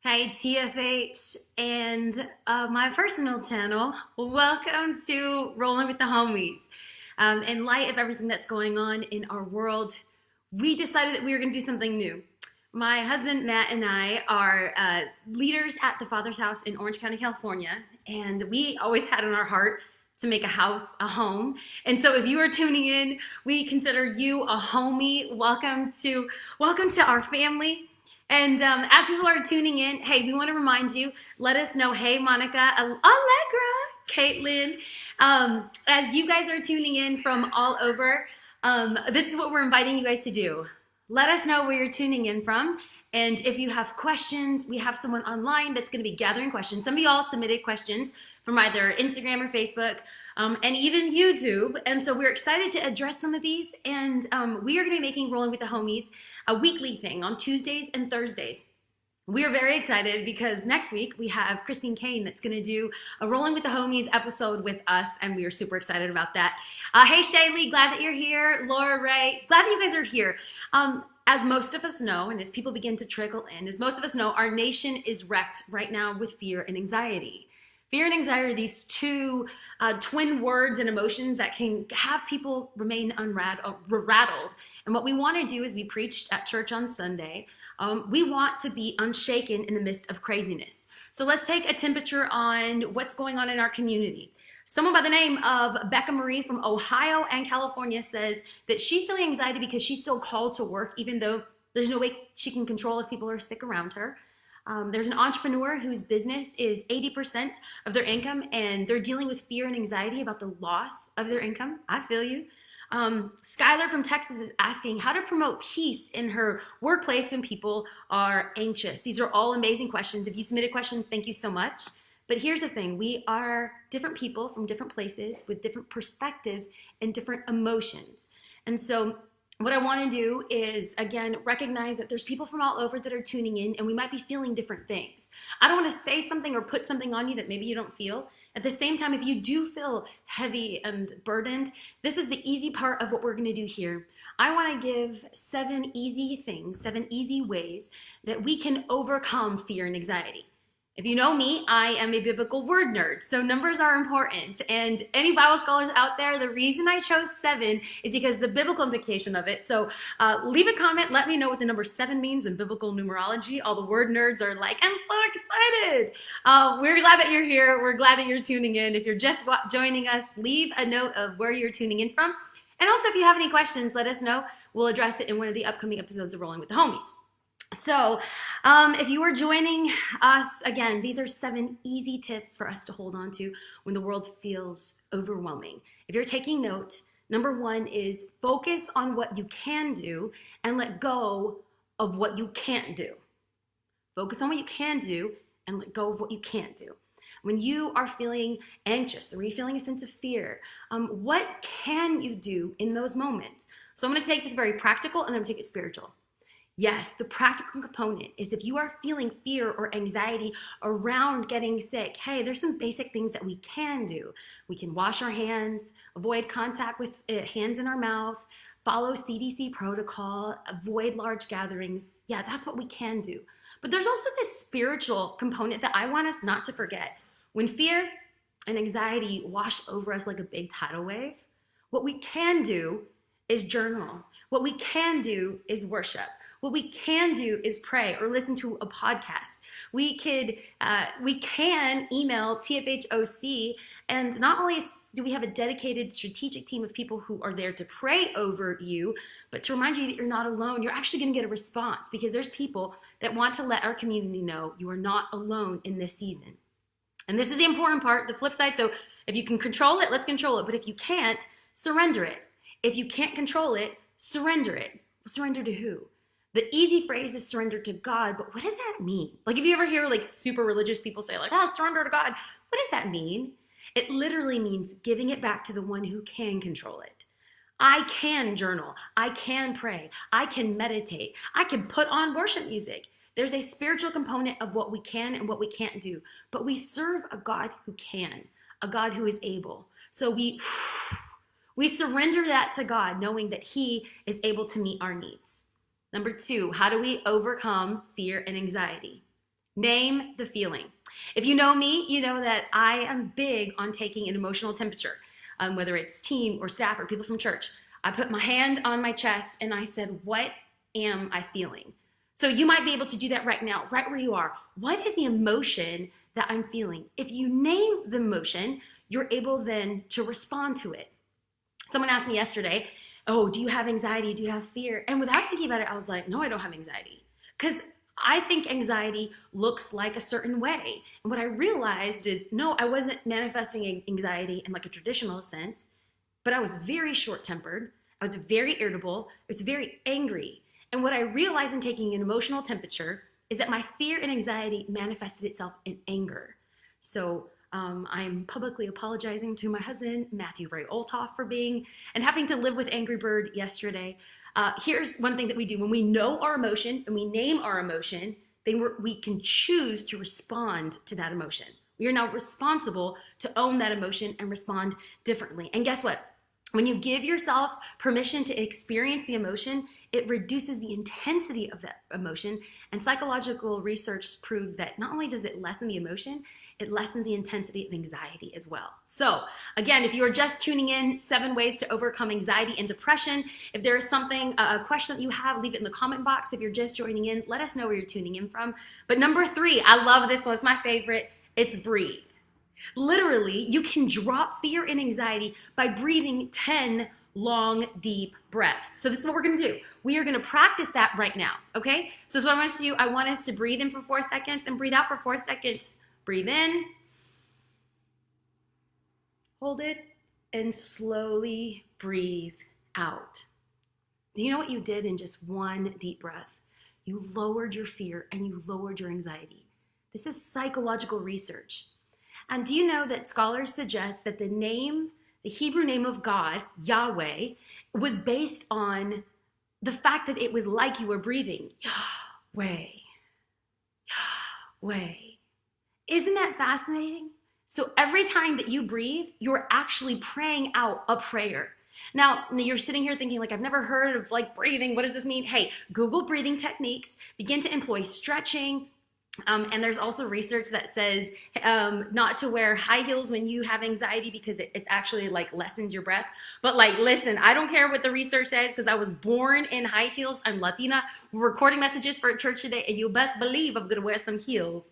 Hey TFH and my personal channel, welcome to Rolling with the Homies. In light of everything that's going on in our world, we decided that we were going to do something new. My husband Matt and I are leaders at the Father's House in Orange County, California, and we always had in our heart to make a house a home. And so if you are tuning in, we consider you a homie. Welcome to our family. And as people are tuning in, hey, we want to remind you, let us know, hey, Monica, Allegra, Caitlin, as you guys are tuning in from all over, this is what we're inviting you guys to do. Let us know where you're tuning in from. And if you have questions, we have someone online that's going to be gathering questions. Some of y'all submitted questions from either Instagram or Facebook, and even YouTube. And so we're excited to address some of these. And we are going to be making Rolling with the Homies a weekly thing on Tuesdays and Thursdays. We are very excited because next week we have Christine Kane that's going to do a Rolling with the Homies episode with us, and we are super excited about that. Hey Shaylee, glad that you're here. Laura Ray, glad that you guys are here. As most of us know, and as people begin to trickle in, as most of us know, our nation is wrecked right now with fear and anxiety. Fear and anxiety are these two twin words and emotions that can have people remain rattled. And what we want to do is we preached at church on Sunday. We want to be unshaken in the midst of craziness. So let's take a temperature on what's going on in our community. Someone by the name of Becca Marie from Ohio and California says that she's feeling anxiety because she's still called to work, even though there's no way she can control if people are sick around her. There's an entrepreneur whose business is 80% of their income, and they're dealing with fear and anxiety about the loss of their income. I feel you. Skylar from Texas is asking how to promote peace in her workplace when people are anxious. These are all amazing questions. If you submitted questions, thank you so much. But here's the thing. We are different people from different places with different perspectives and different emotions. And so what I want to do is, again, recognize that there's people from all over that are tuning in, and we might be feeling different things. I don't want to say something or put something on you that maybe you don't feel. At the same time, if you do feel heavy and burdened, this is the easy part of what we're going to do here. I want to give 7 easy things, 7 easy ways that we can overcome fear and anxiety. If you know me, I am a biblical word nerd, so numbers are important. And any Bible scholars out there, the reason I chose 7 is because the biblical implication of it. So leave a comment, let me know what the number 7 means in biblical numerology. All the word nerds are like, I'm so excited. We're glad that you're here. We're glad that you're tuning in. If you're just joining us, leave a note of where you're tuning in from. And also, if you have any questions, let us know. We'll address it in one of the upcoming episodes of Rolling with the Homies. So if you are joining us, again, these are 7 easy tips for us to hold on to when the world feels overwhelming. If you're taking notes, number 1 is focus on what you can do and let go of what you can't do. Focus on what you can do and let go of what you can't do. When you are feeling anxious or you're feeling a sense of fear, what can you do in those moments? So I'm going to take this very practical and I'm going to take it spiritual. Yes, the practical component is if you are feeling fear or anxiety around getting sick, hey, there's some basic things that we can do. We can wash our hands, avoid contact with hands in our mouth, follow CDC protocol, avoid large gatherings. Yeah, that's what we can do. But there's also this spiritual component that I want us not to forget. When fear and anxiety wash over us like a big tidal wave, what we can do is journal. What we can do is worship. What we can do is pray or listen to a podcast. We can email TFHOC, and not only do we have a dedicated strategic team of people who are there to pray over you, but to remind you that you're not alone. You're actually going to get a response because there's people that want to let our community know you are not alone in this season. And this is the important part, the flip side. So if you can control it, let's control it. But if you can't, surrender it. If you can't control it, surrender it. Surrender to who? The easy phrase is surrender to God, but what does that mean? Like if you ever hear like super religious people say like, oh, surrender to God, what does that mean? It literally means giving it back to the one who can control it. I can journal, I can pray, I can meditate, I can put on worship music. There's a spiritual component of what we can and what we can't do, but we serve a God who can, a God who is able. So we surrender that to God, knowing that He is able to meet our needs. Number 2, how do we overcome fear and anxiety? Name the feeling. If you know me, you know that I am big on taking an emotional temperature, whether it's team or staff or people from church. I put my hand on my chest and I said, what am I feeling? So you might be able to do that right now, right where you are. What is the emotion that I'm feeling? If you name the emotion, you're able then to respond to it. Someone asked me yesterday, oh, do you have anxiety? Do you have fear? And without thinking about it, I was like, no, I don't have anxiety. Because I think anxiety looks like a certain way. And what I realized is, no, I wasn't manifesting anxiety in like a traditional sense, but I was very short-tempered. I was very irritable. I was very angry. And what I realized in taking an emotional temperature is that my fear and anxiety manifested itself in anger. So I'm publicly apologizing to my husband, Matthew Ray Olthoff, for being and having to live with Angry Bird yesterday. Here's one thing that we do. When we know our emotion and we name our emotion, then we can choose to respond to that emotion. We are now responsible to own that emotion and respond differently. And guess what? When you give yourself permission to experience the emotion, it reduces the intensity of that emotion. And psychological research proves that not only does it lessen the emotion, it lessens the intensity of anxiety as well. So again, if you are just tuning in, 7 ways to overcome anxiety and depression. If there is something, a question that you have, leave it in the comment box. If you're just joining in, let us know where you're tuning in from. But number 3, I love this one, it's my favorite, it's breathe. Literally, you can drop fear and anxiety by breathing 10 long, deep breaths. So this is what we're gonna do. We are gonna practice that right now, okay? So this is what I want us to do. I want us to breathe in for 4 seconds and breathe out for 4 seconds. Breathe in, hold it, and slowly breathe out. Do you know what you did in just 1 deep breath? You lowered your fear and you lowered your anxiety. This is psychological research. And do you know that scholars suggest that the Hebrew name of God, Yahweh, was based on the fact that it was like you were breathing. Yahweh, Yahweh. Isn't that fascinating? So every time that you breathe, you're actually praying out a prayer. Now, you're sitting here thinking, like, I've never heard of like breathing. What does this mean? Hey, Google breathing techniques, begin to employ stretching. And there's also research that says not to wear high heels when you have anxiety because it's actually like lessens your breath. But like, listen, I don't care what the research says because I was born in high heels. I'm Latina. We're recording messages for church today, and you best believe I'm gonna wear some heels.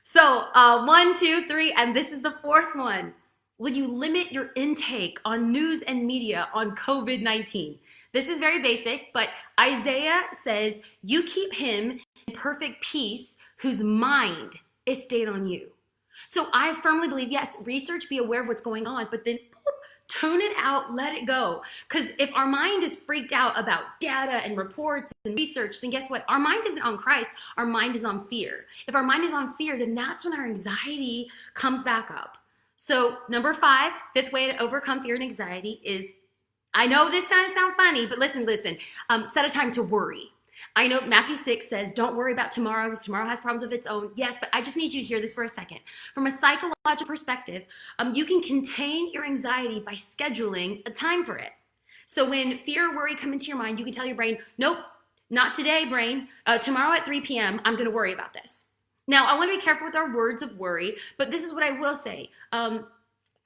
So 1, 2, 3, and this is the 4th one. Will you limit your intake on news and media on COVID-19? This is very basic, but Isaiah says, you keep him in perfect peace whose mind is stayed on you. So I firmly believe, yes, research, be aware of what's going on, but then tune it out, let it go. Because if our mind is freaked out about data and reports and research, then guess what? Our mind isn't on Christ, our mind is on fear. If our mind is on fear, then that's when our anxiety comes back up. So number 5, 5th way to overcome fear and anxiety is, I know this sounds funny, but listen, set a time to worry. I know Matthew 6 says, don't worry about tomorrow because tomorrow has problems of its own. Yes, but I just need you to hear this for a second. From a psychological perspective, you can contain your anxiety by scheduling a time for it. So when fear or worry come into your mind, you can tell your brain, nope, not today, brain. Tomorrow at 3 p.m., I'm going to worry about this. Now, I want to be careful with our words of worry, but this is what I will say.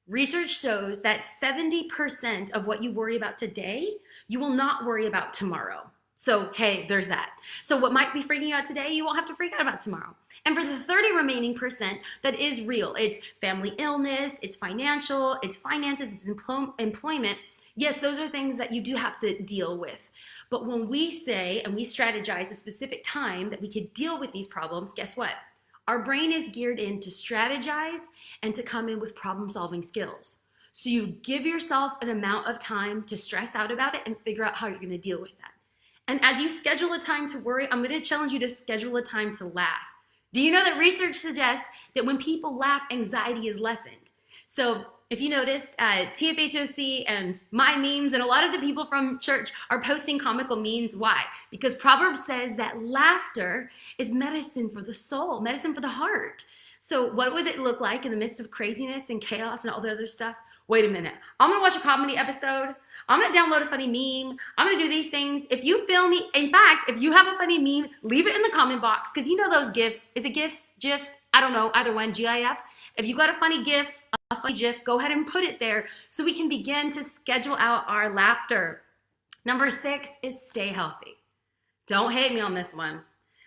Research shows that 70% of what you worry about today, you will not worry about tomorrow. So, hey, there's that. So what might be freaking you out today, you won't have to freak out about tomorrow. And for the 30 remaining percent, that is real. It's family illness, it's financial, it's finances, it's employment. Yes, those are things that you do have to deal with. But when we say and we strategize a specific time that we could deal with these problems, guess what? Our brain is geared in to strategize and to come in with problem-solving skills. So you give yourself an amount of time to stress out about it and figure out how you're going to deal with that. And as you schedule a time to worry, I'm going to challenge you to schedule a time to laugh. Do you know that research suggests that when people laugh, anxiety is lessened? So if you noticed, TFHOC and my memes and a lot of the people from church are posting comical memes. Why? Because Proverbs says that laughter is medicine for the soul, medicine for the heart. So what would it look like in the midst of craziness and chaos and all the other stuff? wait a minute, I'm gonna watch a comedy episode. I'm gonna download a funny meme. I'm gonna do these things. If you feel me, in fact, if you have a funny meme, leave it in the comment box, because you know those GIFs. Is it GIFs? GIFs? I don't know, either one, GIF. If you got a funny GIF, a funny GIF, go ahead and put it there so we can begin to schedule out our laughter. Number 6 is stay healthy. Don't hate me on this one.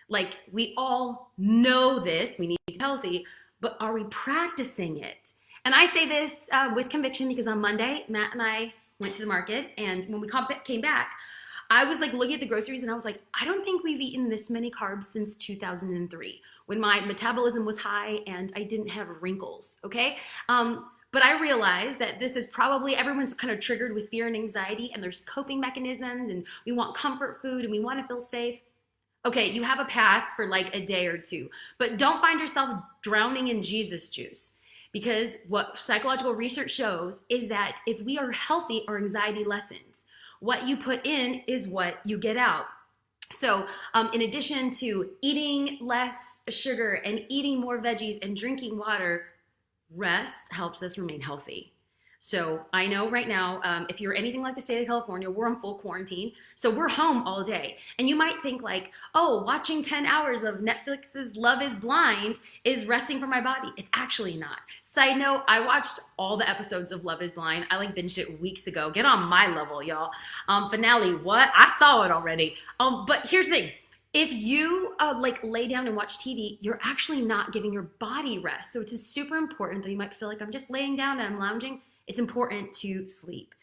Like, we all know this, we need to be healthy, but are we practicing it? And I say this with conviction because on Monday, Matt and I went to the market, and when we came back, I was like looking at the groceries and I was like, I don't think we've eaten this many carbs since 2003, when my metabolism was high and I didn't have wrinkles, okay? But I realized that this is probably, everyone's kind of triggered with fear and anxiety, and there's coping mechanisms, and we want comfort food and we want to feel safe. Okay, you have a pass for like a day or two, but don't find yourself drowning in Jesus juice. Because what psychological research shows is that if we are healthy, our anxiety lessens. What you put in is what you get out. So in addition to eating less sugar and eating more veggies and drinking water, rest helps us remain healthy. So I know right now, if you're anything like the state of California, we're on full quarantine. So we're home all day. And you might think like, oh, watching 10 hours of Netflix's Love is Blind is resting for my body. It's actually not. Side note, I watched all the episodes of Love is Blind. I like binged it weeks ago. Get on my level, y'all. Finale, what? I saw it already. But here's the thing. If you like lay down and watch TV, you're actually not giving your body rest. So it's super important that you might feel like I'm just laying down and I'm lounging. It's important to sleep.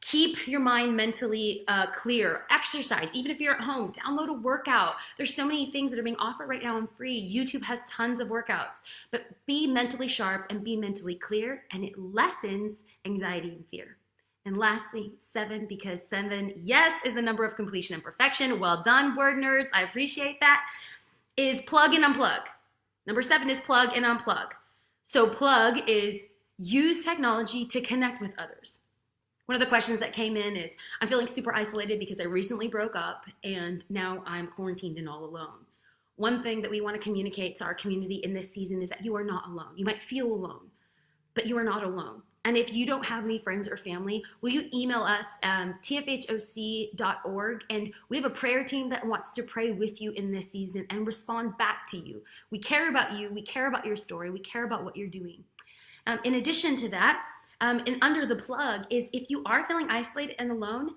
Keep your mind mentally clear. Exercise, even if you're at home, download a workout. There's so many things that are being offered right now and free. YouTube has tons of workouts, but be mentally sharp and be mentally clear, and it lessens anxiety and fear. And lastly, 7, because 7, yes, is the number of completion and perfection. Well done, word nerds. I appreciate that. Is plug and unplug. Number 7 is plug and unplug. So plug is use technology to connect with others. One of the questions that came in is, I'm feeling super isolated because I recently broke up and now I'm quarantined and all alone. One thing that we want to communicate to our community in this season is that you are not alone. You might feel alone, but you are not alone. And if you don't have any friends or family, will you email us, tfhoc.org, and we have a prayer team that wants to pray with you in this season and respond back to you. We care about you. We care about your story. We care about what you're doing. In addition to that, and under the plug is, if you are feeling isolated and alone,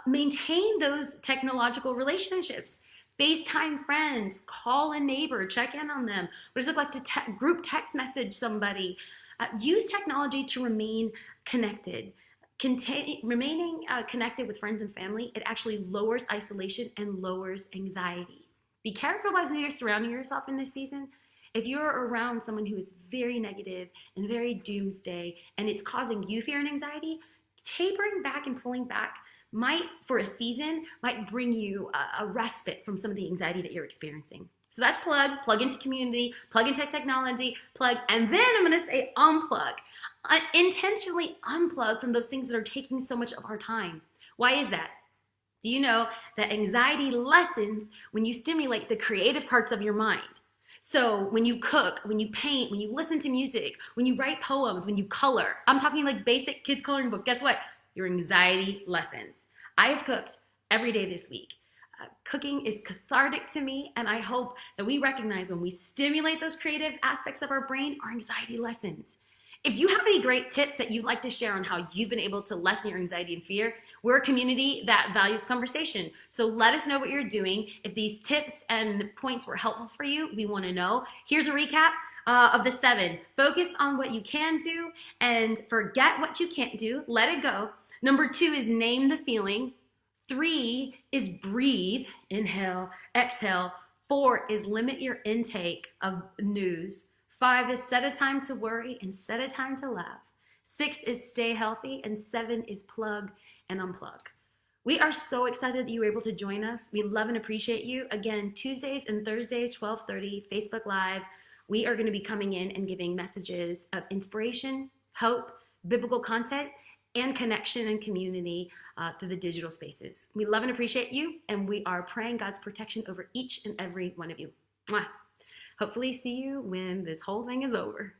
maintain those technological relationships. FaceTime friends, call a neighbor, check in on them. What does it look like to group text message somebody? Use technology to remain connected. Remaining connected with friends and family, it actually lowers isolation and lowers anxiety. Be careful about who you're surrounding yourself in this season. If you're around someone who is very negative and very doomsday and it's causing you fear and anxiety, tapering back and pulling back might, for a season, might bring you a respite from some of the anxiety that you're experiencing. So that's plug into community, plug into technology, plug, and then I'm gonna say unplug. Intentionally unplug from those things that are taking so much of our time. Why is that? Do you know that anxiety lessens when you stimulate the creative parts of your mind? So when you cook, when you paint, when you listen to music, when you write poems, when you color, I'm talking like basic kids coloring book, guess what? Your anxiety lessens. I have cooked every day this week. Cooking is cathartic to me, and I hope that we recognize when we stimulate those creative aspects of our brain, our anxiety lessens. If you have any great tips that you'd like to share on how you've been able to lessen your anxiety and fear, we're a community that values conversation. So let us know what you're doing. If these tips and points were helpful for you, we want to know. Here's a recap of the 7. Focus on what you can do and forget what you can't do. Let it go. Number 2 is name the feeling. 3 is breathe, inhale, exhale. 4 is limit your intake of news. 5 is set a time to worry and set a time to laugh. 6 is stay healthy, and 7 is plug and unplug. We are so excited that you were able to join us. We love and appreciate you. Again, Tuesdays and Thursdays, 12:30, Facebook Live. We are going to be coming in and giving messages of inspiration, hope, biblical content, and connection and community through the digital spaces. We love and appreciate you, and we are praying God's protection over each and every one of you. Mwah. Hopefully see you when this whole thing is over.